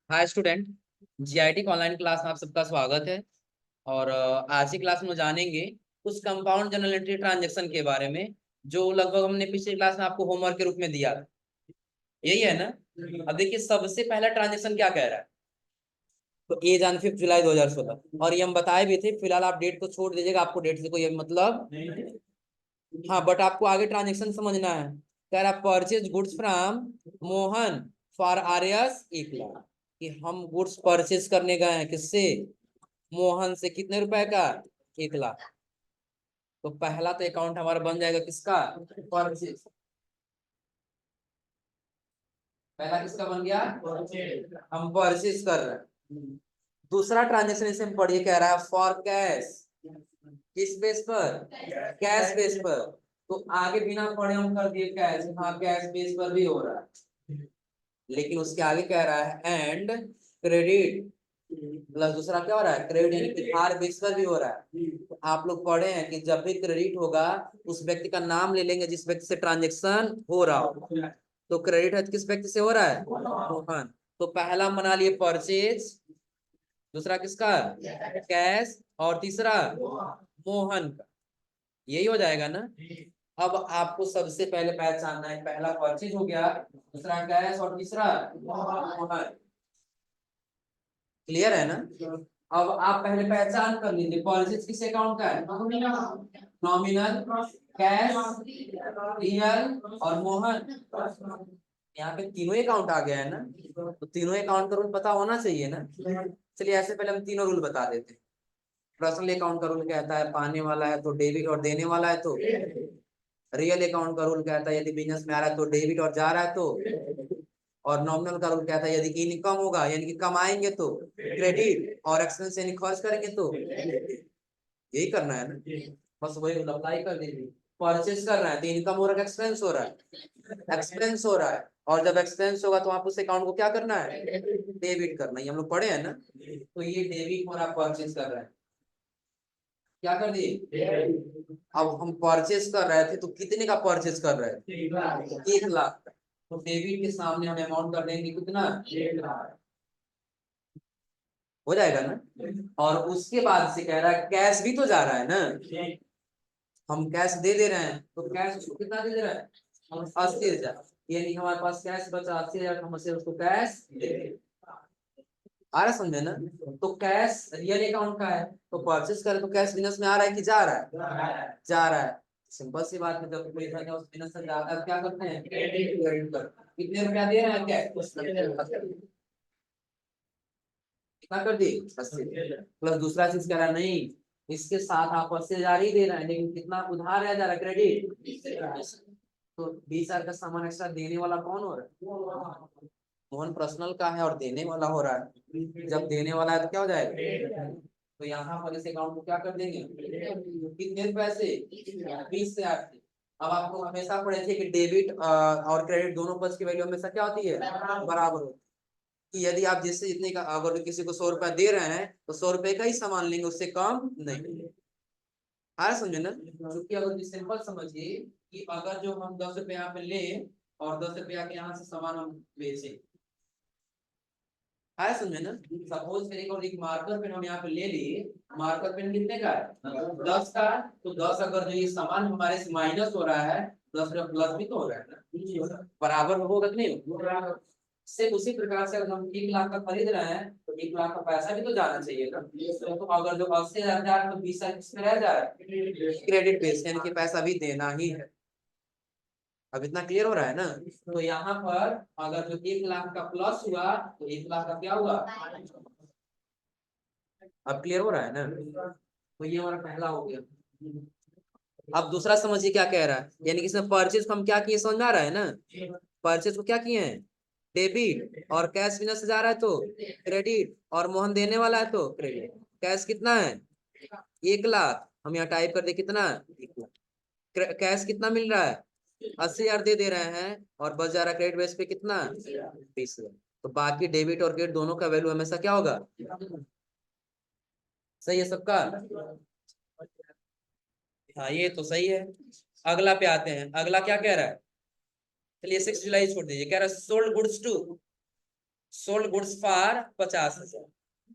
हाय student. GIT online class में आप सबका स्वागत है। और आज की क्लास में जानेंगे उस कंपाउंड जर्नल एंट्री ट्रांजैक्शन के बारे में जो लगभग हमने पिछली क्लास में आपको होमवर्क के रूप में दिया था। यही है ना। अब देखिए सबसे पहला ट्रांजैक्शन क्या कह रहा है। तो ए जान 5 जुलाई 2016 और ये हम बताए भी थे। फिलहाल आप डेट को छोड़ दीजिएगा, आपको डेट से कोई मतलब हाँ, बट आपको आगे ट्रांजेक्शन समझना है। कह रहा purchase goods from Mohan for R S 1 lakh. कि हम गुड्स परचेज करने गए हैं किससे? मोहन से। कितने रुपए का? 1 लाख। तो पहला तो अकाउंट हमारा बन जाएगा किसका? परचेज। पहला किसका बन गया? हम परचेज कर रहे हैं। दूसरा ट्रांजेक्शन इसे हम पढ़िए, कह रहा है फॉर कैश। किस बेस पर? कैश बेस पर। तो आगे बिना पढ़े हम कर दिए कैश। हाँ, कैश बेस पर भी हो रहा है, लेकिन उसके आगे कह रहा है एंड क्रेडिट। प्लस दूसरा क्या हो रहा है? क्रेडिट, यानी कि आर बेस पर भी हो रहा है। तो आप लोग पढ़े हैं कि जब भी क्रेडिट होगा उस व्यक्ति का नाम ले लेंगे जिस व्यक्ति से ट्रांजेक्शन हो रहा हो। तो क्रेडिट है किस व्यक्ति से हो रहा है? मोहन। तो पहला हम बना लिए परचेज, दूसरा किसका? कैश, और तीसरा मोहन का। यही हो जाएगा ना। अब आपको सबसे पहले पहचानना है, पहला परचेज हो गया, दूसरा कैश और तीसरा मोहन। क्लियर है ना। अब आप पहले पहचान कर लीजिए परचेज किस अकाउंट का है। नॉमिनल, कैश, रियल और मोहन। यहाँ पे तीनों अकाउंट आ गया है ना। तो तीनों अकाउंट का रूल पता होना चाहिए ना। चलिए ऐसे पहले हम तीनों रूल बता देते हैं। पर्सनल अकाउंट का रूल कहता है पाने वाला है तो डेबिट और देने वाला है तो। रियल अकाउंट का रूल कहता है यदि बिजनेस में आ रहा है तो डेबिट और जा रहा है तो। और नॉमिनल का रूल कहता है यदि इनकम होगा यानी कि कमाएंगे तो क्रेडिट, और एक्सपेंस यानी खर्च करेंगे तो। यही करना है ना। बस वही रूल अप्लाई कर दीजिए। परचेज कर रहा है तो इनकम हो रहा है, एक्सपेंस हो रहा है, एक्सपेंस हो रहा है। और जब एक्सपेंस होगा तो आप उस अकाउंट को क्या करना है? डेबिट करना है। हम लोग पढ़े हैं ना। तो ये डेबिट हो रहा है, परचेज कर रहा है। क्या कर दिए? अब हम परचेज कर रहे थे तो कितने का परचेज कर रहे थे? 1 लाख का। तो डेबिट के सामने हम अमाउंट कर देंगे कितना? 1 लाख। हो जाएगा ना। और उसके बाद से कह रहा है कैश भी तो जा रहा है ना। हम कैश दे दे रहे हैं तो कैश उसको कितना दे दे रहा है? हम 80,000। यानी हमारे पास कैश बचा 80,000, हम उसे उसको कैश दे दे। आ रहा समझे ना। तो कैश रियल अकाउंट का है तो परचेस करे तो कैश बिजनेस में आ रहा है कि जा रहा है? जा रहा है। सिंपल सी बात है, जब कोई धन उस बिजनेस से जाता है तो क्या करते हैं? क्रेडिट करते हैं। कितने रुपया दे रहे हैं? क्या कितना कर दी? 80। प्लस दूसरा चीज कह रहा है नहीं, इसके साथ आप 80,000 ही दे रहे हैं लेकिन कितना उधार रह जा रहा है? क्रेडिट। तो 20,000 का सामान एक्स्ट्रा देने वाला कौन हो रहा है? मोहन पर्सनल का है और देने वाला हो रहा है। जब देने वाला है तो क्या हो जाएगा? तो यहाँ पर इस अकाउंट को क्या कर देंगे? कितने पैसे? 20,000 से। अब आपको हमेशा पढ़े थे कि डेबिट और क्रेडिट दोनों पक्ष की वैल्यू हमेशा क्या होती है? बराबर होती है। कि यदि आप जिससे जितने का अगर किसी को 100 रुपया दे रहे हैं तो 100 रुपए का ही सामान लेंगे, उससे कम नहीं। आ रहा समझे ना। क्योंकि अगर सिंपल समझिए कि अगर जो हम 10 रुपए यहाँ पे ले और 10 रुपया के यहाँ से सामान हम बेचे। आया समझे ना। सपोज करिए और एक मार्कर पेन हम यहाँ पे ले लिए। मार्कर पेन कितने का है? 10 का। तो 10 अगर जो ये सामान हमारे से माइनस हो रहा है, 10 रुपया प्लस भी तो हो रहा है ना। बराबर होगा कि नहीं? से उसी प्रकार से अगर हम 1 लाख का खरीद रहे हैं तो 1 लाख का पैसा भी तो जाना चाहिए ना। तो अगर जो 80,000 तो 20,000 किसमें रह जा रहा है? क्रेडिट बेस, यानी कि पैसा भी देना ही है। अब इतना क्लियर हो रहा है ना। तो यहाँ पर अगर जो 1 लाख का प्लस हुआ तो 1 लाख का क्या हुआ? अब क्लियर हो रहा है ना। तो ये हमारा पहला हो गया। अब दूसरा समझिए क्या कह रहा है। यानी कि इसमें परचेज को हम क्या किए समझ में आ रहा है ना। परचेज को क्या किए हैं? डेबिट, और कैश बिना से जा रहा है तो क्रेडिट, और मोहन देने वाला है तो क्रेडिट। कैश कितना है? 1 लाख। हम यहाँ टाइप कर दे कितना? 1 लाख। कैश कितना मिल रहा है? 80,000 दे दे रहे हैं और बच जा रहा है क्रेडिट बेस पे कितना? 20,000। तो बाकी डेबिट और क्रेडिट दोनों का वैल्यू हमेशा क्या होगा? सही है सबका। हाँ ये तो सही है। अगला पे आते हैं। अगला क्या कह रहा है? चलिए 6 जुलाई छोड़ दीजिए। कह रहा sold goods to, sold goods for 50,000।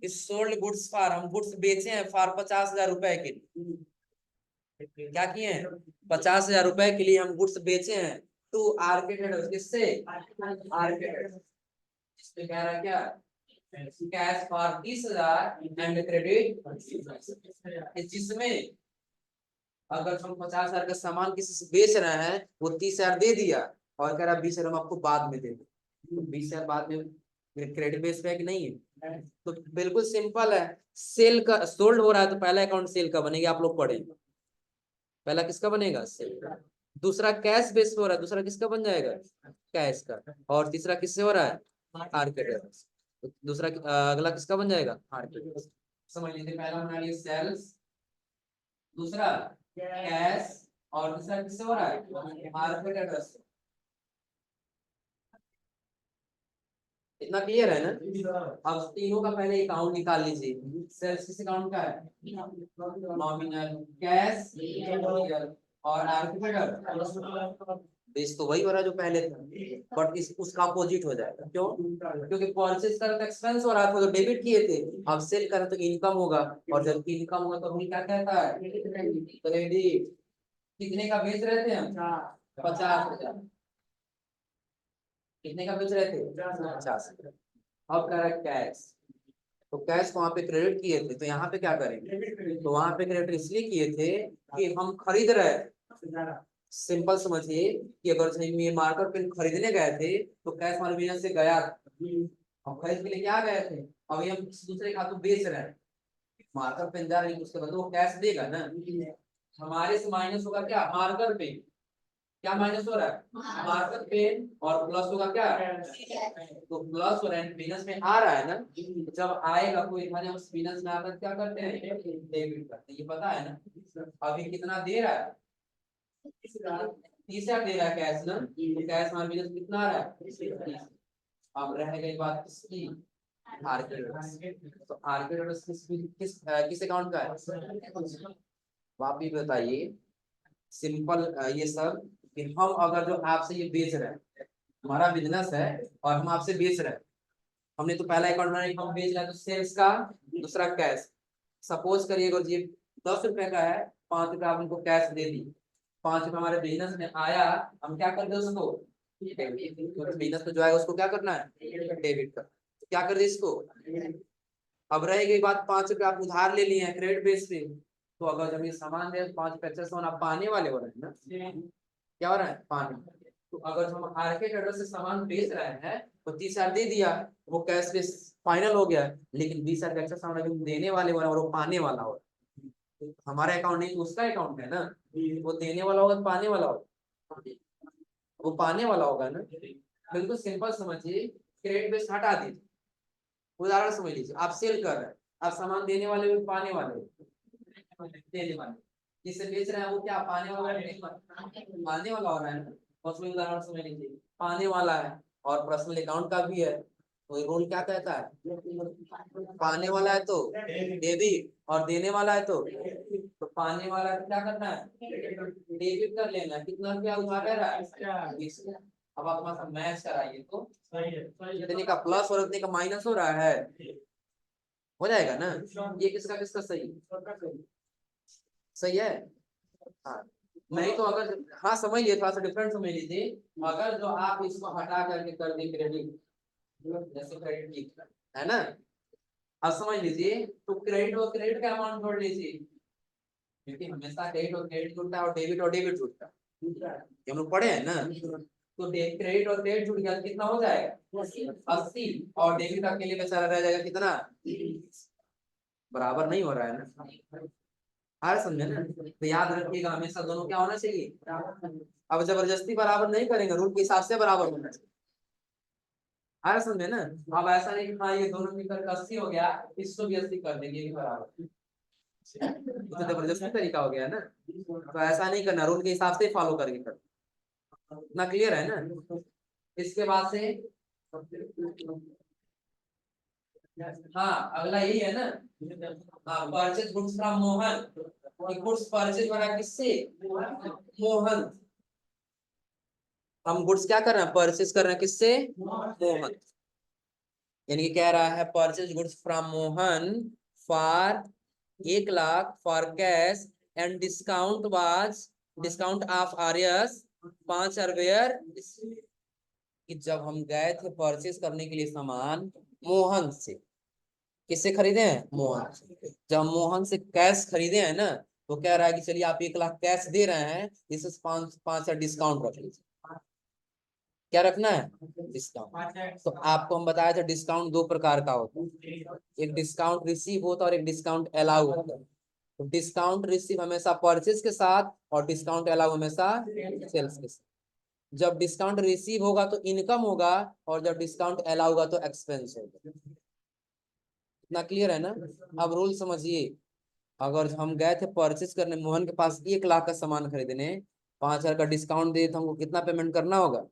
इस सोल्ड गुड्स फॉर, हम गुड्स बेचे हैं फॉर 50,000 रुपए के लिए। क्या किए हैं? 50,000 रुपए के लिए हम गुड्स बेचे हैं टू आरके ट्रेडर्स। किससे? RK traders. इसमें कह रहा है क्या? कैश फॉर 30,000 एंड क्रेडिट, जिसमें अगर हम 50,000 का सामान किसी से बेच रहे हैं, वो 30,000 दे दिया और कह रहा 20,000 हम आपको बाद में दे दें। 20,000 बाद में क्रेडिट बेस पे कि नहीं है? तो बिल्कुल सिंपल है। सेल का, सोल्ड हो रहा है तो पहला अकाउंट सेल का बनेगा, आप लोग पढ़ें। पहला किसका बनेगा? सेल का। दूसरा कैश बेस पे हो रहा है, दूसरा किसका बन जाएगा? कैश का। और तीसरा किससे हो रहा है? मार्केट। दूसरा अगला किसका बन जाएगा? मार्केट। समझ लीजिए, पहला बना लिया सेल्स, दूसरा कैश, और तीसरा किससे हो रहा है? Market address. इतना क्लियर है ना? अब तीनों का पहले अकाउंट निकाल लीजिए। सेल्स किस अकाउंट का है? नॉमिनल। कैश और आर्किटेक्ट बेस तो वही हो रहा है जो पहले था, बट इस उसका अपोजिट हो जाएगा। क्यों? क्योंकि परचेज कर तो एक्सपेंस हो रहा था तो डेबिट किए थे, अब सेल कर तो इनकम होगा, और जब इनकम होगा तो हम क्या कहता है? क्रेडिट। कितने का बेच रहे थे हम? 50,000। कितने का बेच रहे थे? 50,000। अब कह रहा है कैश, तो कैश वहां पे क्रेडिट किए थे, तो यहाँ पे क्या करेंगे? तो वहां पे क्रेडिट इसलिए किए थे कि हम खरीद रहे हैं। सिंपल समझिए कि अगर ये मार्कर पेन खरीदने गए थे तो कैश हमारे बिजनेस से गया था, हम खरीद के लिए क्या गए थे, अभी हम किसी दूसरे का तो बेच रहे हैं, मार्कर पेन जा रही है, उसके बदले वो कैश देगा ना। हमारे से माइनस होगा क्या? Marker pen. क्या माइनस हो रहा है? मार्कर पेन, और प्लस होगा क्या? तो प्लस हो रहा है, माइनस में आ रहा है ना। जब आएगा कोई धन हम माइनस में आकर क्या करते हैं? डेबिट करते हैं। ये पता है ना? अभी कितना दे रहा है? 30,000 दे रहा है कैश ना, तो कैश हमारे बिजनेस कितना आ रहा है? 30। अब रह गई बात किसकी? आर्किटेक्ट। तो आर्किटेक्ट किस अकाउंट का है? आप भी बताइए। सिंपल ये सब कि हम अगर जो आपसे ये बेच रहे हैं, हमारा बिजनेस है और हम आपसे बेच रहे हैं, हमने तो पहला अकाउंट बनाया, हम बेच रहे हैं तो सेल्स का, दूसरा कैश। सपोज करिए अगर ये 10 रुपए का है, 5 रुपए आप उनको कैश दे दी, 5 रुपए हमारे बिजनेस में आया, हम क्या कर दे उसको? बिजनेस में जो आएगा उसको क्या करना है? डेबिट का। तो क्या कर दे इसको? अब रह गई बात, 5 रुपए आप उधार ले लिए हैं क्रेडिट बेस पे, तो अगर जब ये सामान दे 5 रुपए एक्स्ट्रा सामान आप पाने वाले हो रहे हैं ना। क्या हो रहा है? पाने। तो अगर हम मार्केट एड्रेस से सामान बेच रहे हैं तो 30,000 दे दिया, वो कैश बेस फाइनल हो गया, लेकिन 20,000 का एक्स्ट्रा सामान अभी देने वाले हो रहे हैं और वो पाने वाला हो, हमारा अकाउंट नहीं उसका अकाउंट है ना। वो देने वाला होगा, पाने वाला होगा, वो पाने वाला होगा ना। बिल्कुल सिंपल समझिए, क्रेडिट बेस हटा दीजिए। उदाहरण समझ लीजिए, आप सेल कर रहे हैं, आप सामान देने वाले भी पाने वाले, देने वाले जिससे बेच रहे हैं वो क्या पाने वाला है? पाने वाला हो रहा है ना। और उसमें उदाहरण समझ लीजिए, पाने वाला है और पर्सनल अकाउंट का भी है, तो रूल क्या कहता है? पाने वाला है तो डेबिट, और देने वाला है तो पाने वाला है तो क्या करना है? डेबिट कर लेना। कितना रुपया उधार रह रहा है? 20। अब आप थोड़ा सा मैच कराइए तो इतने का प्लस और इतने का माइनस हो रहा है, हो जाएगा ना। ये किसका किसका सही? सही है। हाँ, नहीं तो अगर, हाँ समझ लिए, थोड़ा सा डिफरेंट समझ लीजिए। अगर जो आप इसको हटा करके कर दे क्रेडिट, जैसे क्रेडिट है ना, अब समझ लीजिए, तो क्रेडिट और क्रेडिट का अमाउंट जोड़ लीजिए, क्योंकि हमेशा क्रेडिट और क्रेडिट जुड़ता है और डेबिट जुड़ता है, हम लोग पढ़े हैं ना। तो क्रेडिट और क्रेडिट जुड़ गया, कितना हो जाएगा? 80। और डेबिट अकेले बेचारा रह जाएगा कितना? बराबर नहीं हो रहा है ना। आ रहा समझे ना? तो याद रखिएगा, हमेशा दोनों क्या होना चाहिए? अब जबरदस्ती बराबर नहीं करेंगे, रूल के हिसाब से बराबर होना चाहिए। आ रहा समझे ना? अब ऐसा नहीं कि हाँ ये दोनों मिलकर 80 हो गया, इसको भी 80 कर देंगे, ये भी बराबर, तो जबरदस्ती तरीका हो गया ना। तो ऐसा नहीं करना, रूल के हिसाब से फॉलो करके करना। इतना क्लियर है ना? इसके बाद से हाँ अगला यही है ना। हाँ, purchase goods from Mohan. Goods purchase हो रहा है किससे? मोहन। हम गुड्स क्या कर रहे हैं, परचेज कर रहे हैं किससे, मोहन। यानी कि कह रहा है purchase goods from Mohan for 1 lakh for cash and discount of RS 5 आर वेयर। कि जब हम गए थे परचेज करने के लिए सामान मोहन से, किससे खरीदे हैं, मोहन से। जब मोहन से कैश खरीदे हैं ना, तो कह रहा है कि चलिए आप 1 लाख कैश दे रहे हैं, इससे 5 डिस्काउंट रख लीजिए। क्या रखना है, डिस्काउंट। तो आपको हम बताया था डिस्काउंट 2 प्रकार का होता है, एक डिस्काउंट रिसीव होता है और एक डिस्काउंट अलाउ होता है। तो डिस्काउंट रिसीव हमेशा परचेज के साथ और डिस्काउंट अलाउ हमेशा सेल्स के साथ। जब डिस्काउंट रिसीव होगा तो इनकम होगा, और जब डिस्काउंट अलाउ होगा तो एक्सपेंस होगा। इतना क्लियर है ना। अब रूल समझिए, अगर हम गए थे परचेज करने मोहन के पास 1 लाख का सामान खरीदने, 5 हजार का डिस्काउंट दे तो हमको कितना पेमेंट करना होगा,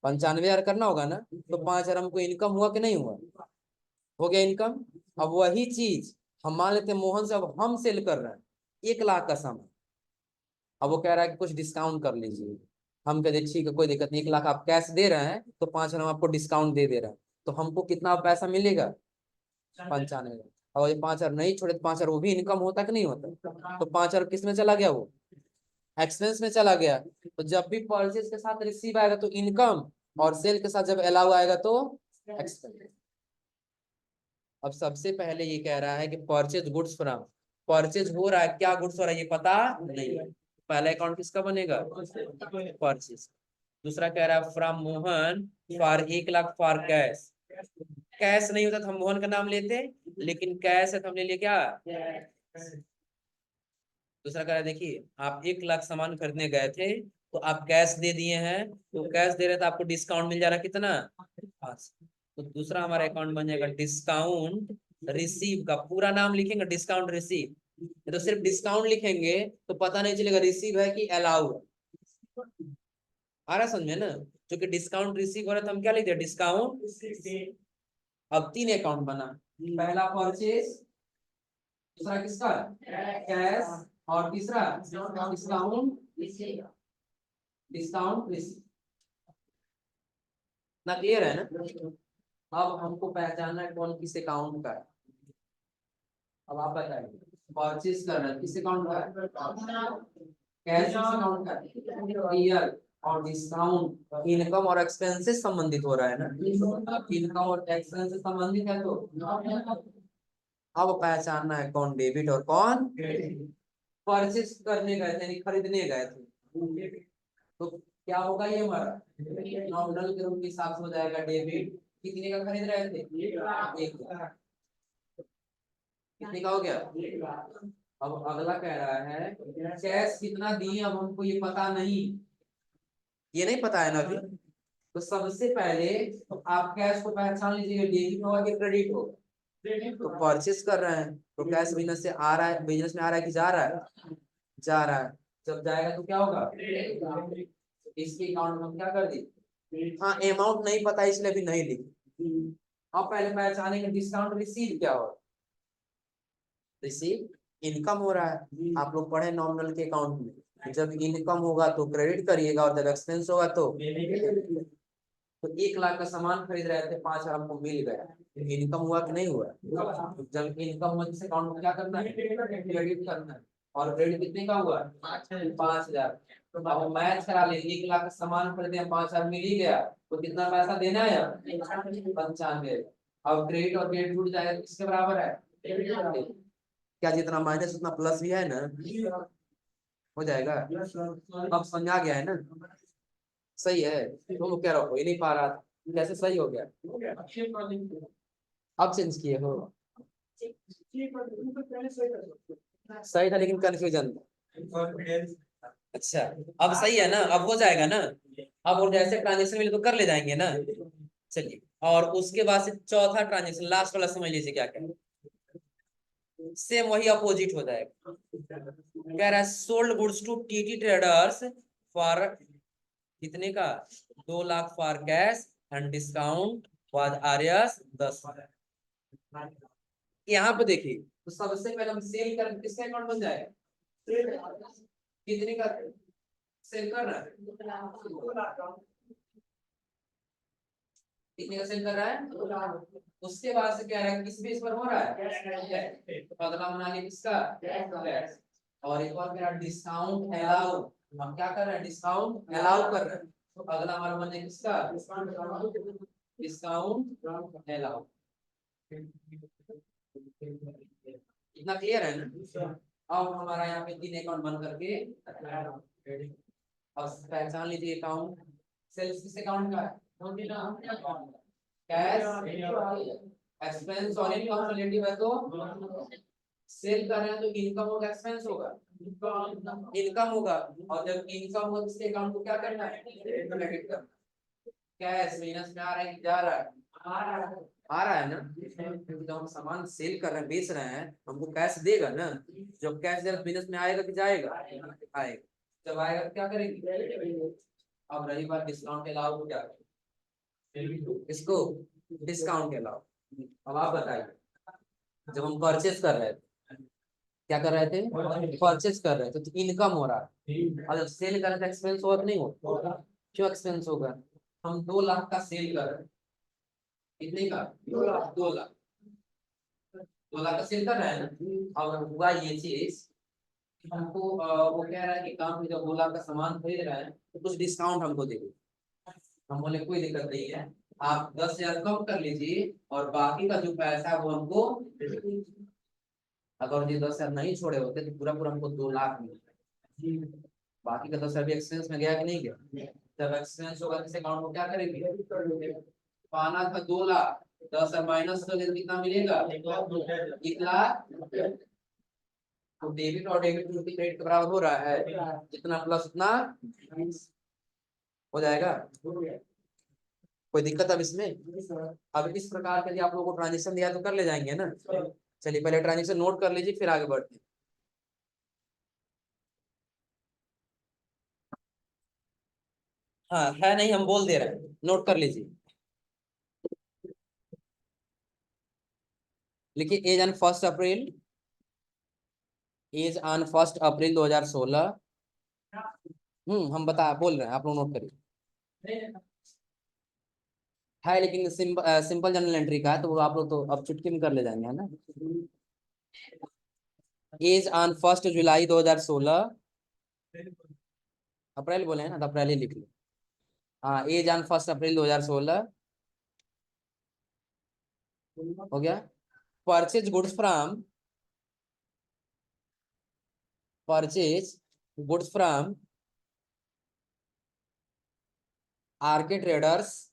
95 हजार करना होगा ना। तो 5 हजार हमको इनकम हुआ कि नहीं हुआ, हो गया इनकम। अब वही चीज हम मान लेते हैं मोहन से अब हम सेल कर रहे हैं 1 लाख का सामान। अब वो कह रहा है कि कुछ डिस्काउंट कर लीजिए। हम कहते ठीक है कोई दिक्कत नहीं, 1 लाख आप कैश दे रहे हैं तो 5 हजार हम आपको डिस्काउंट दे रहे हैं, तो हमको कितना पैसा मिलेगा, 95। और ये 5 हजार नहीं छोड़े तो 5 हजार वो भी इनकम होता कि नहीं होता। तो 5 हजार किस में चला गया, वो एक्सपेंस में चला गया। तो जब भी परचेज के साथ रिसीव आएगा तो इनकम, और सेल के साथ जब अलाउ आएगा तो एक्सपेंस। अब सबसे पहले ये कह रहा है कि परचेज गुड्स फ्रॉम, परचेज हो रहा है, क्या गुड्स हो रहा है ये पता नहीं है। पहला अकाउंट किसका बनेगा, परचेज। दूसरा कह रहा है from Mohan for 1 lakh for cash. Cash नहीं होता तो हम मोहन का नाम लेते, लेकिन कैश है तो हमने लिया क्या। दूसरा कह रहा है देखिए आप 1 लाख सामान खरीदने गए थे, तो आप कैश दे दिए हैं, तो कैश दे रहे तो आपको डिस्काउंट मिल जा रहा है कितना, 5। तो दूसरा हमारा अकाउंट बन जाएगा डिस्काउंट रिसीव। का पूरा नाम लिखेंगे डिस्काउंट रिसीव, तो सिर्फ डिस्काउंट लिखेंगे तो पता नहीं चलेगा रिसीव है कि अलाउ है। आ रहा समझ में ना। क्योंकि डिस्काउंट रिसीव हो रहा है तो हम क्या लिखते, डिस्काउंट। अब 3 अकाउंट बना, पहला परचेज, दूसरा किसका, कैश, और तीसरा डिस्काउंट, डिस्काउंट रिसीव। ना क्लियर है ना। अब हमको पहचानना है कौन किस अकाउंट का है। अब आप बताइए, परचेज कर रहे हैं किस अकाउंट का है, कैश किस अकाउंट का है, रियल, और डिस्काउंट इनकम और एक्सपेंस से संबंधित हो रहा है ना। इनकम और एक्सपेंस से संबंधित है तो अब पहचानना है कौन डेबिट और कौन क्रेडिट। परचेज करने गए थे, खरीदने गए थे, तो क्या होगा ये हमारा नॉमिनल के रूप के हिसाब से हो जाएगा डेबिट। कितने का खरीद रहे थे, 1 लाख। कितने का हो गया। अब अगला कह रहा है कैश कितना दिए, अब हमको ये पता नहीं, ये नहीं पता है ना अभी। तो सबसे पहले तो आप कैश को पहचान लीजिएगा, डेबिट होगा कि क्रेडिट होगा। तो परचेस कर रहे हैं तो कैश बिजनेस से आ रहा है, बिजनेस में आ रहा है कि जा रहा है, जा रहा है। जब जाएगा तो क्या होगा, इसके अकाउंट में हम क्या कर दी, हाँ अमाउंट नहीं पता इसलिए भी नहीं लिखी। अब पहले पहचानेंगे डिस्काउंट रिसीव क्या हो, रिसीव इनकम हो रहा है। आप लोग पढ़े नॉमिनल के अकाउंट में, जब इनकम होगा तो क्रेडिट करिएगा, और जब एक्सपेंस होगा तो 1 लाख का सामान खरीद रहे थे, 5 हजार हमको मिल गया, इनकम हुआ कि नहीं हुआ। जब इनकम हुआ जिस अकाउंट में क्या करना है, क्रेडिट करना है। और क्रेडिट कितने का हुआ, 5 हजार। तो अब मैच करा ले, 1 लाख का सामान खरीदे 5 हजार मिल ही गया, तो कितना पैसा देना है, 95। अब क्रेडिट और क्रेडिट जुड़ जाएगा किसके बराबर है, क्या जितना माइनस उतना प्लस भी है ना, हो जाएगा। अब समझ आ गया है ना, सही है। तुम कह रहा हो ही नहीं पा रहा था, कैसे सही हो गया, अब चेंज किए हो। सही था लेकिन कंफ्यूजन था। अच्छा अब सही है ना, अब हो जाएगा ना। अब और जैसे ट्रांजेक्शन मिले तो कर ले जाएंगे ना। चलिए, और उसके बाद से चौथा ट्रांजेक्शन लास्ट वाला समझ लीजिए क्या क्या, सेम वही अपोजिट हो जाएगा। कह रहा है sold goods to TT traders for कितने का, 2 lakh for cash and discount was R S 10। यहाँ पे देखिए, तो सबसे पहले हम सेल कर किसका अकाउंट बन जाएगा, कितने का, सेल कर रहा है, कितने का सेल कर रहा है। उसके बाद से क्या रहा है, किस बेस पर हो रहा है, तो अगला बना लिया किसका, कैश। और एक और क्या, डिस्काउंट अलाउ, हम क्या कर रहे हैं, डिस्काउंट अलाउ कर रहे हैं, तो अगला हमारा बने किसका, डिस्काउंट अलाउ। इतना क्लियर है ना। अब हमारा यहाँ पे 3 अकाउंट बन करके, अब पहचान लीजिए अकाउंट, सेल्स किस अकाउंट का है, कैश एक्सपेंस और इनकम रिलेटिव है, तो सेल कर रहे हैं तो इनकम होगा एक्सपेंस होगा, इनकम होगा। और जब इनकम हो इसके अकाउंट को क्या करना है, क्रेडिट करना। कैश माइनस में आ रहा है, जा रहा है, आ रहा है ना, क्योंकि जब हम सामान सेल कर रहे हैं, बेच रहे हैं, हमको कैश देगा ना। जब कैश जब बिजनेस में आएगा कि जाएगा, आएगा। जब आएगा तो क्या करेंगे। अब रही बात डिस्काउंट अलाउ को, क्या इसको डिस्काउंट अलाउ। अब आप बताइए, जब हम परचेस कर रहे थे, क्या कर रहे थे, परचेस कर रहे थे, तो इनकम हो रहा है। और जब सेल कर रहे थे एक्सपेंस होगा नहीं होगा, क्यों एक्सपेंस होगा, हम 2 लाख का सेल कर रहे हैं, कितने का, 2 लाख, 2 लाख का सेल कर रहे हैं ना। अब हुआ ये चीज, हमको वो कह रहा है कि काम में जब 2 लाख का सामान खरीद रहे हैं तो कुछ डिस्काउंट हमको दे दीजिए। हम बोले कोई दिक्कत नहीं है, आप 10,000 कम कर लीजिए और बाकी का जो पैसा है वो हमको, अगर ये 10,000 नहीं छोड़े होते तो पूरा पूरा हमको 2 लाख मिलता। बाकी का 10,000 भी एक्सपेंस में गया कि नहीं गया। जब एक्सपेंस होगा किस अकाउंट को क्या करेंगे, पाना था 2 लाख, 10,000 माइनस कर देंगे, कितना मिलेगा, 1,00,000। तो डेबिट और डेबिट क्रेडिट के बराबर हो रहा है, जितना प्लस उतना हो जाएगा। कोई दिक्कत अब इसमें, अब इस प्रकार के यदि आप लोगों को ट्रांजेक्शन दिया तो कर ले जाएंगे ना। चलिए पहले ट्रांजेक्शन नोट कर लीजिए, फिर आगे बढ़ते हैं। हाँ है नहीं, हम बोल दे रहे हैं, नोट कर लीजिए। लिखिए as on 1 April, as on 1 April 2016। हम बता बोल रहे हैं, आप लोग नोट करिए। है लेकिन सिंपल जनरल एंट्री का है, तो वो आप लोग तो अब चुटकी में कर ले जाएंगे, है ना। एज ऑन 1 जुलाई 2016, अप्रैल बोले हैं ना, तो अप्रैल ही लिख लो। हाँ, एज ऑन 1 अप्रैल 2016 हो गया। Purchase goods from, purchase goods from RK traders,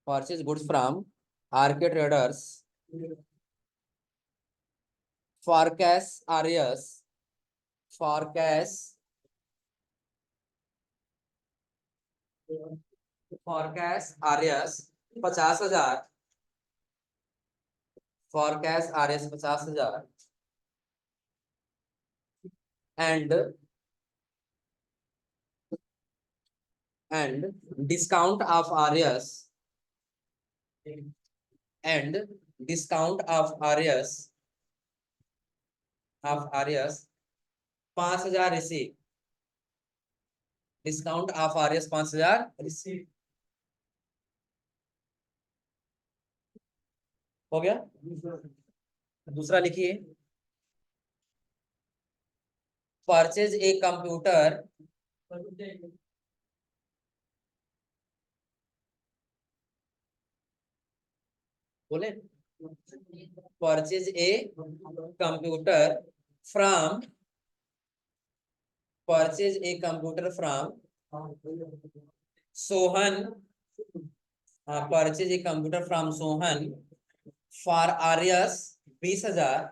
purchase goods from RK traders for cash RS, for cash, for cash RS 50,000, for cash RS 50,000 and discount of RS, and discount of RS, of RS 5,000 receive, discount of RS 5,000 receive. हो गया। दूसरा लिखिए, purchase a computer, बोले purchase a computer from, purchase a computer from Sohan, purchase a computer from Sohan for RS 20,000,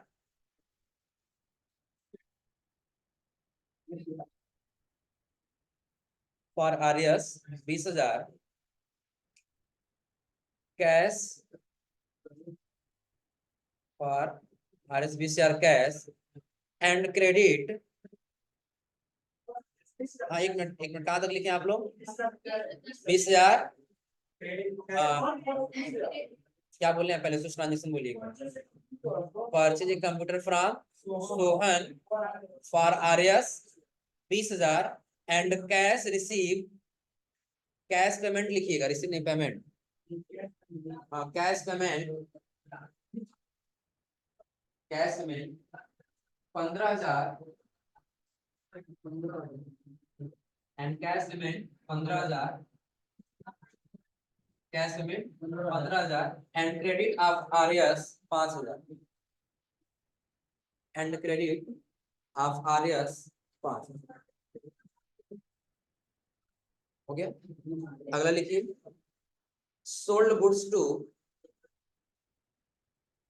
for RS 20,000 cash, for RS 20,000 cash and credit. हाँ एक minute, एक minute, कहाँ तक लिखे आप लोग, 20,000। क्या बोल रहे हैं, पहले से ट्रांजेक्शन बोलिएगा। Purchase a computer from Sohan for R S 20,000 and cash receive, cash payment लिखिएगा, रिसीव नहीं पेमेंट, हाँ cash payment, cash payment 15,000 and cash payment 15,000, cash payment 15,000 and credit of R S 5,000 and credit of R S 5,000। हो गया। अगला लिखिए, sold goods to,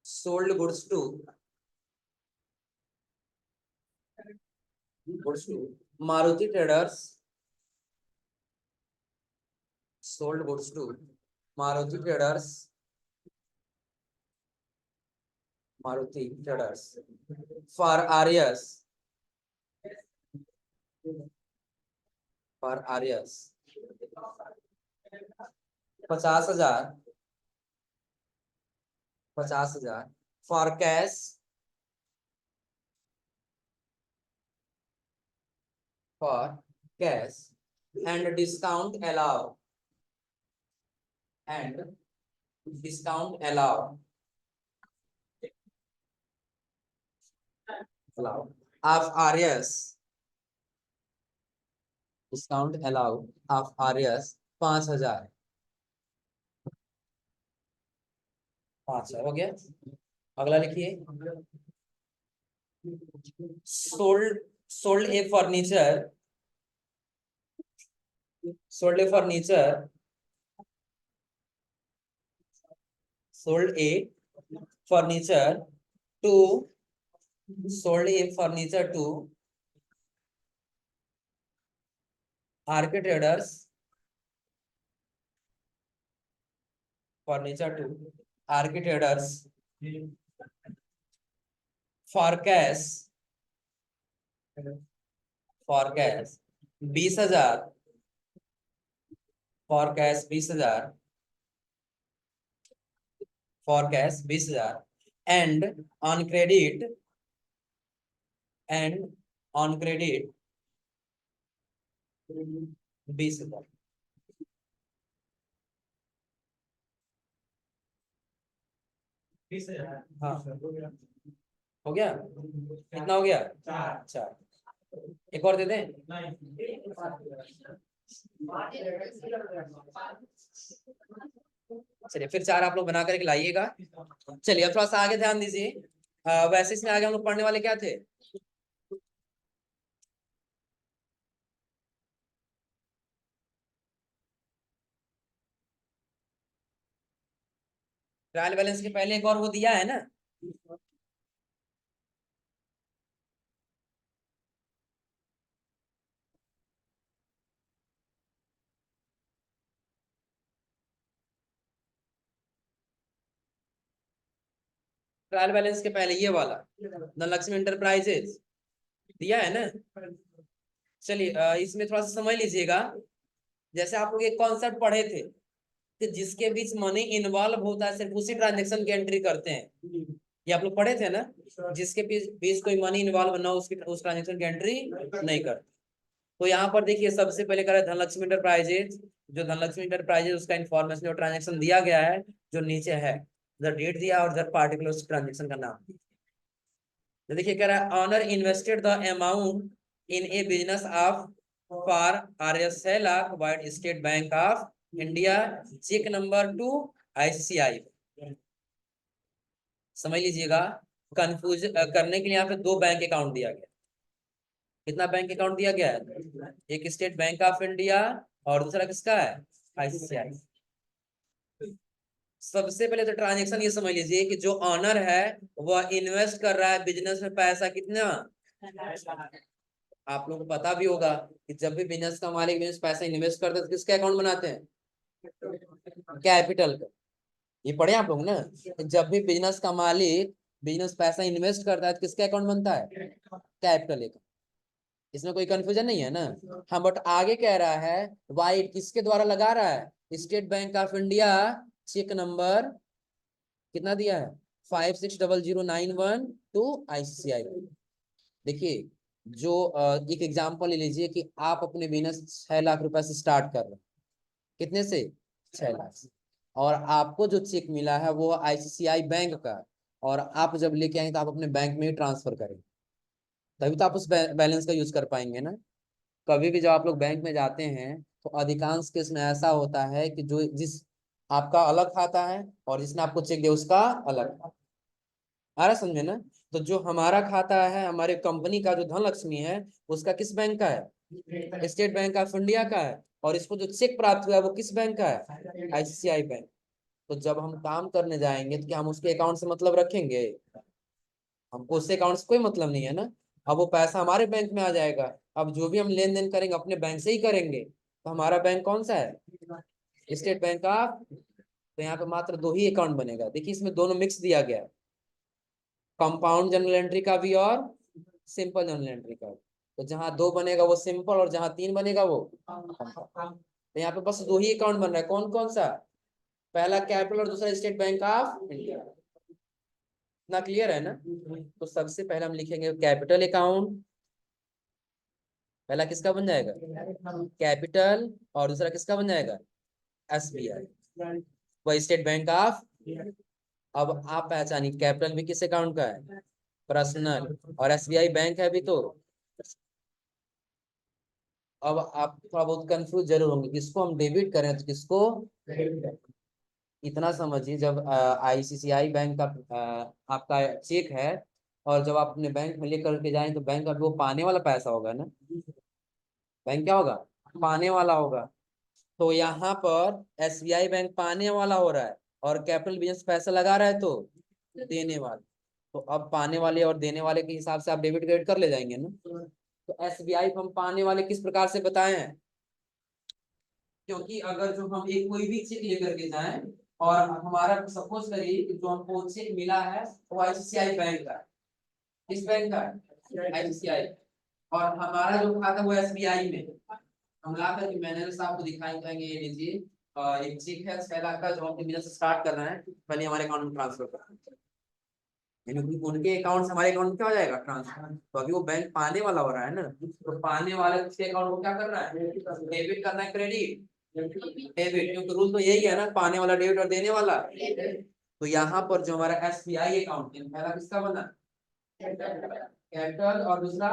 sold goods to, goods to Maruti traders, sold goods to Maruti traders, Maruti traders for R S, for R S 50,000, 50,000 for cash, for cash and discount allow, and discount allow, allow of R S, discount allow of R S 5,000, 5,000 हो गया। अगला लिखिए, sold, sold a furniture, sold a furniture, sold a furniture to, sold a furniture to RK traders, furniture to RK traders for cash, for cash 20,000, for cash 20,000, for cash 20,000 and on credit, and on credit 20,000। हाँ हो गया, कितना हो गया? 4। एक और दे दें, चलिए फिर 4 आप लोग बना करके लाइएगा। चलिए अब थोड़ा सा आगे ध्यान दीजिए, वैसे इसमें आगे हम लोग पढ़ने वाले क्या थे? ट्रायल बैलेंस के पहले एक और वो दिया है ना, ट्रायल बैलेंस के पहले ये वाला धनलक्ष्मी एंटरप्राइजेज दिया है ना। चलिए इसमें थोड़ा सा समझ लीजिएगा, जैसे आप लोग एक कॉन्सेप्ट पढ़े थे कि जिसके बीच मनी इन्वॉल्व होता है सिर्फ उसी ट्रांजेक्शन की एंट्री करते हैं, ये आप लोग पढ़े थे ना, जिसके बीच कोई मनी इन्वॉल्व ना हो उसकी, उस ट्रांजेक्शन की एंट्री नहीं करते। तो यहाँ पर देखिए सबसे पहले करा धनलक्ष्मी इंटरप्राइजेज, जो धनलक्ष्मी इंटरप्राइजेज उसका इन्फॉर्मेशन, जो ट्रांजेक्शन दिया गया है जो नीचे है, इधर डेट दिया और इधर पार्टिकुलर ट्रांजेक्शन का नाम। तो देखिए कह रहा है owner invested the amount in a business of for RS 6 lakh vide State Bank of India, cheque number 2 ICICI। समझ लीजिएगा, कंफ्यूज करने के लिए यहाँ पे 2 बैंक अकाउंट दिया गया। कितना बैंक अकाउंट दिया गया है? एक स्टेट बैंक ऑफ इंडिया और दूसरा किसका है? ICICI। सबसे पहले तो ट्रांजेक्शन ये समझ लीजिए कि जो ऑनर है वह इन्वेस्ट कर रहा है बिजनेस में पैसा, कितना? आप लोगों को पता भी होगा कि जब भी बिजनेस का मालिक बिजनेस पैसा इन्वेस्ट करते हैं तो किसके अकाउंट बनाते हैं? कैपिटल का। ये पढ़े आप लोग ना, जब भी बिजनेस का मालिक बिजनेस पैसा इन्वेस्ट करता है तो किसके अकाउंट बनता है? कैपिटल का। इसमें कोई कंफ्यूजन नहीं है ना। हाँ बट आगे कह रहा है वाइड किसके द्वारा लगा रहा है? State Bank of India, cheque number कितना दिया है? 560091 टू ICICI। देखिए जो एक एग्जांपल ले लीजिए कि आप अपने बिजनेस 6 लाख रुपए से स्टार्ट कर रहे हैं। कितने से? 6 लाख से। और आपको जो चेक मिला है वो ICICI बैंक का है। और आप जब लेके आएंगे तो आप अपने बैंक में ही ट्रांसफर करेंगे, तभी तो आप उस बैलेंस का यूज कर पाएंगे ना। कभी भी जब आप लोग बैंक में जाते हैं तो अधिकांश केस में ऐसा होता है कि जो जिस आपका अलग खाता है और जिसने आपको चेक दिया उसका अलग। आ रहा समझे ना? तो जो हमारा खाता है, हमारे कंपनी का जो धनलक्ष्मी है, उसका किस बैंक का है? स्टेट बैंक ऑफ इंडिया का है। और इसको जो चेक प्राप्त हुआ है वो किस बैंक का है? ICICI bank. तो जब हम काम करने जाएंगे तो क्या हम उसके अकाउंट से मतलब रखेंगे? हमको उससे अकाउंट से कोई मतलब नहीं है ना। अब वो पैसा हमारे बैंक में आ जाएगा। अब जो भी हम लेन देन करेंगे अपने बैंक से ही करेंगे। तो हमारा बैंक कौन सा है? State Bank of. तो यहाँ पे मात्र दो ही अकाउंट बनेगा। देखिए इसमें दोनों मिक्स दिया गया है, कंपाउंड जर्नल एंट्री का भी और सिंपल जर्नल एंट्री का भी। तो जहां दो बनेगा वो सिंपल और जहां तीन बनेगा वो compound। तो यहाँ पे बस दो ही अकाउंट बन रहा है। कौन कौन सा? पहला कैपिटल और दूसरा स्टेट बैंक ऑफ इंडिया। ना क्लियर है ना? तो सबसे पहले हम लिखेंगे कैपिटल अकाउंट। पहला किसका बन जाएगा? कैपिटल। और दूसरा किसका बन जाएगा? SBI। वह स्टेट बैंक ऑफ। अब आप पहचानिए कैपिटल भी किस अकाउंट का है? पर्सनल। और SBI बैंक है भी। तो अब आप थोड़ा बहुत कंफ्यूज जरूर होंगे, किसको हम डेबिट करें तो किसको क्रेडिट करें। इतना समझिए, जब ICICI बैंक का आपका चेक है और जब आप अपने बैंक में लेकर के जाएं तो बैंक का वो पाने वाला पैसा होगा ना। बैंक क्या होगा? पाने वाला होगा। तो यहाँ पर SBI बैंक पाने वाला हो रहा है और कैपिटल बिजनेस पैसा लगा रहा है तो देने वाला। तो अब पाने वाले और देने वाले के हिसाब से आप डेबिट क्रेडिट कर ले जाएंगे ना। तो SBI को हम पाने वाले किस प्रकार से बताए हैं? क्योंकि अगर जो हम एक कोई भी चेक लेकर के जाएं और हमारा सपोज करिए कि जो हमको चेक मिला है वो ICICI बैंक का है। किस बैंक का है? ICICI। और हमारा जो खाता है वो SBI में। हम ला करके मैनेजर साहब को दिखाई करेंगे ये लीजिए एक चेक है 6 लाख का जो हम बिजनेस स्टार्ट कर रहे हैं, पहले हमारे अकाउंट में ट्रांसफर कर। यानी उनके अकाउंट से हमारे अकाउंट में क्या हो जाएगा? ट्रांसफर। तो अभी वो बैंक पाने वाला हो रहा है ना। तो पाने वाले उसके अकाउंट को क्या करना है? डेबिट करना है क्रेडिट? डेबिट। क्योंकि रूल तो यही है ना, पाने वाला डेबिट और देने वाला। तो यहाँ पर जो हमारा SBI अकाउंट है पहला किसका बना? कैपिटल। और दूसरा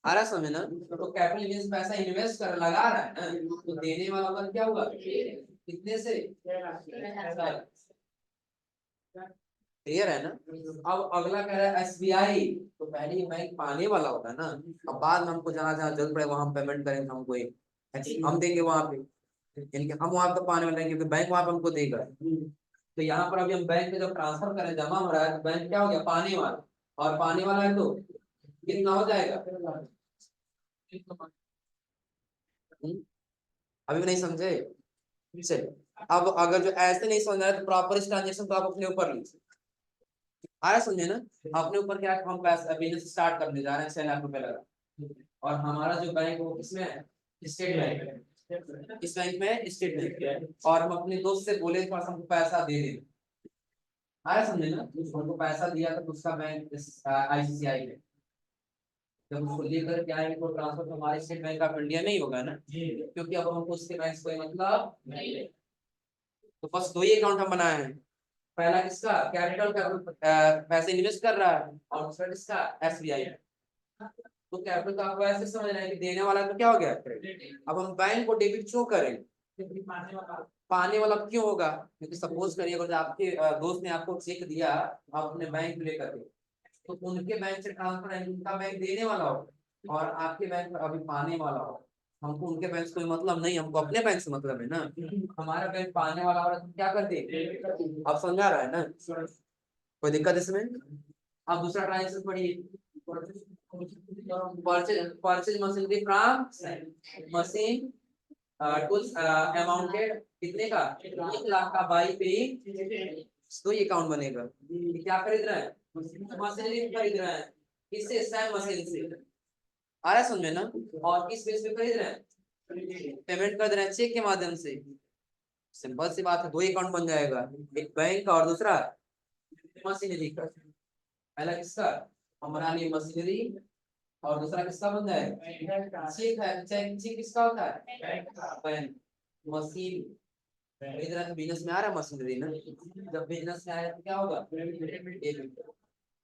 आ रहा समझ ना। तो कैपिटल मींस पैसा इन्वेस्ट कर लगा रहा है ना, तो देने वाला का क्या होगा? कितने से? क्लियर है ना? अब अगला कह रहा है SBI। तो पहले बैंक पाने वाला होता है ना। अब बाद में हमको जहाँ जहाँ जरूरत पड़े वहां पेमेंट करेंगे, हमको हम देंगे वहां पे। यानी कि हम वहां पर पाने वाले हैं क्योंकि बैंक वहां पर हमको देगा। तो यहाँ पर अभी हम बैंक में जब ट्रांसफर करें जमा हो रहा है तो बैंक क्या हो गया? पाने वाला। और पाने वाला है तो कितना हो जाएगा? अभी भी नहीं समझे? चलिए, अब अगर जो ऐसे नहीं समझ रहा है तो प्रॉपर इस ट्रांजेक्शन को आप अपने ऊपर लीजिए। आया समझे ना? अपने ऊपर क्या है, हम पैसा बिजनेस स्टार्ट करने जा रहे हैं, 6 लाख रुपए लगा। और हमारा जो बैंक वो किसमें है? स्टेट बैंक में। इस बैंक में स्टेट बैंक है। और हम अपने दोस्त से बोले थोड़ा सा हमको पैसा दे दे। आया समझे ना? उनको पैसा दिया तो उसका बैंक ICICI में। जब उसको लेकर के आएंगे तो ट्रांसफर तो हमारे स्टेट बैंक ऑफ इंडिया में ही होगा ना, क्योंकि अब हमको उसके बैंक से कोई मतलब नहीं है। तो बस दो ही अकाउंट हम बनाए हैं। पहला किसका? कैपिटल का पैसे इन्वेस्ट कर रहा है और दूसरा किसका? SBI। तो कैपिटल का आपको ऐसे समझ रहे हैं कि देने वाला तो क्या हो गया? क्रेडिट। अब हम बैंक को डेबिट क्यों करें? पाने वाला क्यों होगा? क्योंकि सपोज करिए अगर आपके दोस्त ने आपको चेक दिया आप अपने बैंक में लेकर के, तो उनके बैंक से ट्रांसफर है, उनका बैंक देने वाला हो और आपके बैंक में अभी पाने वाला हो। हमको उनके बैंक से कोई मतलब नहीं, हमको अपने बैंक से मतलब है ना। हमारा बैंक पाने वाला हो रहा है तो क्या कर दे? अब समझा रहा है ना? कोई दिक्कत इसमें? अब दूसरा ट्रांजेक्शन पढ़िए। Purchase purchase machinery from machine tools amounted कितने का? 1 लाख का बाई पे। तो ये अकाउंट बनेगा। ये क्या खरीद रहा है? मशीनरी खरीद रहा है। किससे? सैम मशीन से। आ रहा है समझ में ना? और किस बेस पे खरीद रहे हैं? पेमेंट कर दे रहे हैं चेक के माध्यम से। सिंपल सी बात है, दो अकाउंट बन जाएगा, एक बैंक का और दूसरा मशीनरी का। पहला किसका, हम बना लिए मशीनरी, और दूसरा किसका बन जाएगा, चेक है। चेक किसका होता है, बैंक। मशीन इधर बिजनेस में आ रहा है मशीनरी ना, जब बिजनेस में आया तो क्या होगा, डेबिट।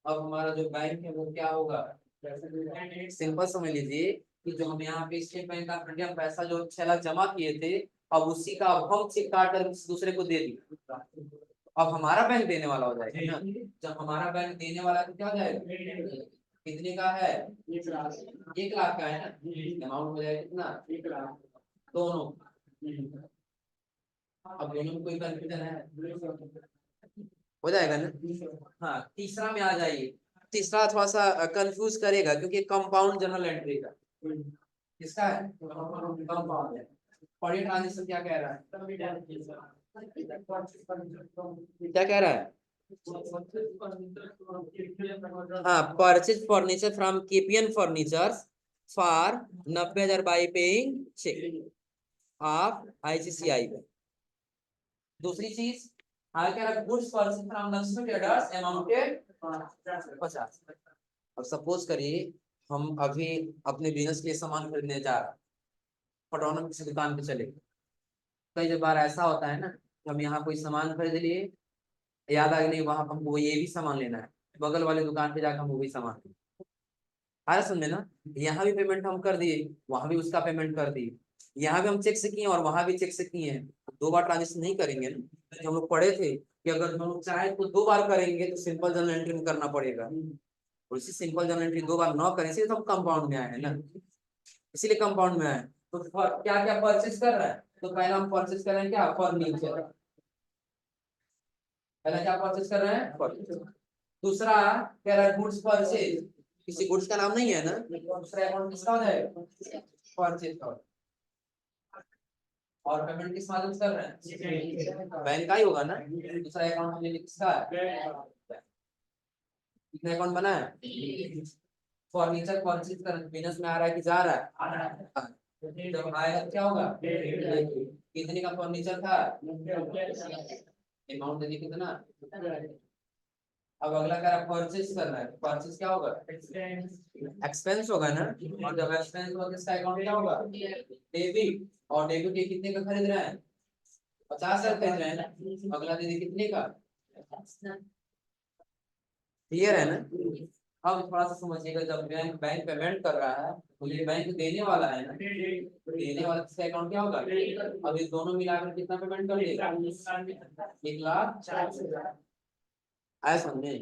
अब हमारा जो बैंक है वो क्या होगा, सिंपल समझ लीजिए कि जो हम यहाँ पे स्टेट बैंक ऑफ इंडिया में पैसा जो 6 लाख जमा किए थे, अब उसी का अब हम चेक काट कर दूसरे को दे दिए, अब हमारा बैंक देने वाला हो जाएगा ना। जब हमारा बैंक देने वाला तो क्या हो जाएगा, कितने का है, 1 लाख का है ना, अमाउंट हो जाएगा कितना, 1 लाख दोनों। अब दोनों में कोई कंफ्यूजन है, हो जाएगा ना। हाँ, तीसरा में आ जाइए। तीसरा थोड़ा सा कंफ्यूज करेगा क्योंकि कंपाउंड जर्नल एंट्री का, किसका है, कंपाउंड है। और ये ट्रांजेक्शन क्या कह रहा है, क्या कह रहा है, हाँ, purchase furniture from KPN furnitures for 90,000 by paying cheque of ICICI bank. दूसरी चीज goods purchase from Lakshmi traders amounted 50। अब सपोज करिए हम अभी अपने बिजनेस के लिए सामान खरीदने जा रहे हैं, पटौना में किसी दुकान पे चले। कई बार ऐसा होता है ना कि हम यहाँ कोई सामान खरीद लिए, याद आ गया नहीं वहां हमको ये भी सामान लेना है, बगल वाले दुकान पे जाकर हम वो भी सामान आया समझे ना। यहाँ भी पेमेंट हम कर दिए, वहां भी उसका पेमेंट कर दिए, यहाँ भी हम चेक से किए और वहां भी चेक से किए हैं, दो बार ट्रांजेक्शन नहीं करेंगे ना। तो हम लोग पढ़े थे कि अगर हम लोग चाहे तो 2 बार करेंगे तो सिंपल जर्नल एंट्री में करना पड़ेगा, और इसी सिंपल जर्नल एंट्री 2 बार न करें इसलिए तो हम कंपाउंड में आए हैं ना, इसीलिए कंपाउंड में आए। तो क्या क्या परचेज कर रहा है, तो पहला हम परचेज कर रहे हैं क्या, फर्नीचर। पहला क्या परचेज कर रहे हैं, फर्नीचर। दूसरा कह रहा है गुड्स परचेज, किसी गुड्स का नाम नहीं है ना, दूसरा अकाउंट किसका हो जाएगा, परचेज का। और पेमेंट किस माध्यम से कर रहे हैं, बैंक का ही होगा ना। दूसरा अकाउंट हमने किसका है, कितने अकाउंट बना है, फर्नीचर परचेज कर बिजनेस में आ रहा है कि जा रहा है, जब आएगा तो क्या होगा, कितने का फर्नीचर था, अमाउंट देखिए कितना। अब अगला क्या परचेज करना है, परचेज क्या होगा, एक्सपेंस होगा ना, और जब एक्सपेंस होगा किसका अकाउंट क्या होगा, डेबिट। और डेबिट ये कितने का खरीद रहे हैं, 50,000 खरीद रहे हैं ना, अगला दीदी कितने का, क्लियर है ना। अब थोड़ा सा समझिएगा, जब बैंक बैंक पेमेंट कर रहा है तो ये बैंक देने वाला है ना, तो देने वाला किसका अकाउंट क्या होगा, अब ये दोनों मिलाकर कितना पेमेंट कर देगा, 1,04,000। आया समझे,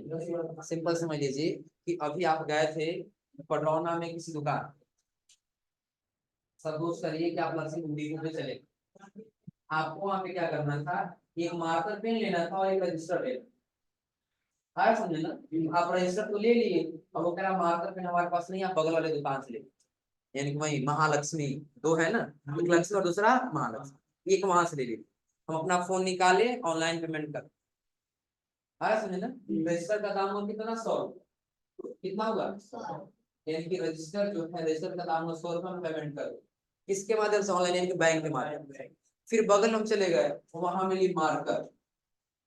सिंपल समझ लीजिए कि अभी आप गए थे पटरौना में किसी दुकान, सपोज करिए कि आप नर्सिंग डिपो पे चले, आपको वहां पे क्या करना था, एक मार्कर पेन लेना था और एक रजिस्टर लेना। आया समझे ना, आप रजिस्टर तो ले लिए, अब वो कह रहा मार्कर पेन हमारे पास नहीं, आप बगल वाले दुकान से ले, यानी कि वही महालक्ष्मी, दो है ना, एक लक्ष्मी और दूसरा महालक्ष्मी, एक वहां से ले ली। हम अपना फोन निकाले, ऑनलाइन पेमेंट कर। आया समझे ना, रजिस्टर का दाम होगा कितना, 100। कितना होगा, यानी कि रजिस्टर जो है, रजिस्टर का दाम 100 रुपये में पेमेंट करो, किसके माध्यम से, ऑनलाइन, यानी कि बैंक के माध्यम से। फिर बगल हम चले गए, वहां मिली मार्कर,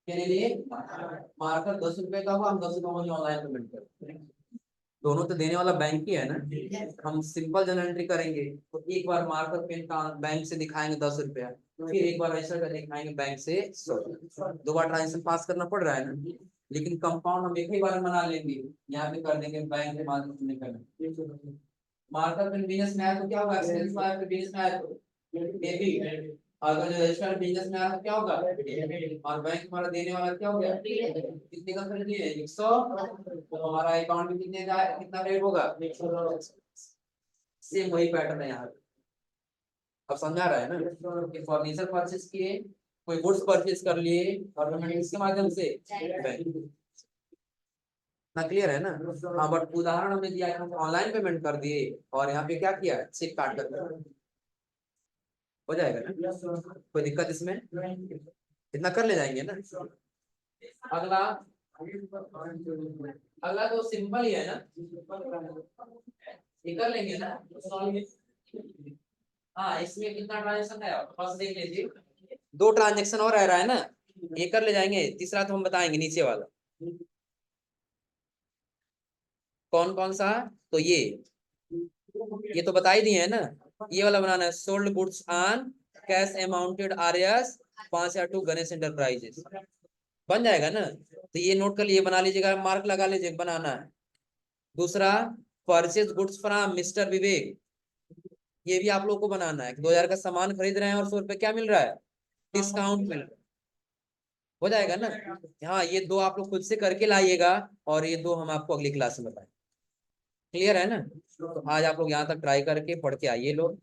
के लिए मार्कर 10 रुपए का हुआ, हम 10 रुपए ऑनलाइन पेमेंट करें, दोनों तो देने वाला बैंक ही है ना। हम सिंपल जर्नल एंट्री करेंगे तो एक बार मार्कर पेन का बैंक से दिखाएंगे 10 रुपया, फिर एक बार रजिस्टर का दिखाएंगे बैंक से 100। 2 बार ट्रांजेक्शन पास करना पड़ रहा है ना, लेकिन कंपाउंड हम एक ही बार बना लेंगे, यहाँ पे कर देंगे बैंक के माध्यम से नहीं करना। मार्कर पेन बिजनेस में आया तो क्या होगा, एक्सपेंस आया तो बिजनेस में आया तो डेबिट, अगर जो रजिस्टर बिजनेस में आया तो क्या होगा, और बैंक हमारा देने वाला क्या हो गया, कितने का खरीद लिए 100, तो हमारा अकाउंट में कितने का कितना रेट होगा, 100। सेम वही पैटर्न है यहाँ पे, अब समझा रहा है ना कि फर्नीचर परचेज किए, कोई गुड्स परचेज कर लिए, और पेमेंट किसके माध्यम से, बैंक ना। क्लियर है ना। हाँ, बट उदाहरण हमने दिया कि हम ऑनलाइन पेमेंट कर दिए और यहाँ पे क्या किया, चेक काट कर, हो जाएगा ना, कोई दिक्कत इसमें, इतना कर ले जाएंगे ना। अगला, अगला तो सिंपल ही है ना, ये कर लेंगे ना। हाँ, इसमें कितना ट्रांजेक्शन है, फर्स्ट देख लीजिए, दो ट्रांजेक्शन और रह रहा है ना, ये कर ले जाएंगे, तीसरा तो हम बताएंगे नीचे वाला। कौन कौन सा? तो ये तो बता ही दिए है ना। ये वाला बनाना है, sold goods on cash amounted RS 5 to Ganesh Enterprises, बन जाएगा ना। तो ये नोट कर लिए, बना लीजिएगा, मार्क लगा लीजिए, बनाना है। दूसरा, परचेज गुड्स फ्रॉम मिस्टर विवेक, ये भी आप लोग को बनाना है। 2000 का सामान खरीद रहे हैं और 100 रुपए क्या मिल रहा है? डिस्काउंट मिल रहा है। हो जाएगा ना। हाँ, ये दो आप लोग खुद से करके लाइएगा, और ये दो हम आपको अगली क्लास में बताएंगे। क्लियर है ना? तो आज आप लोग यहाँ तक ट्राई करके पढ़ के आइए लोग।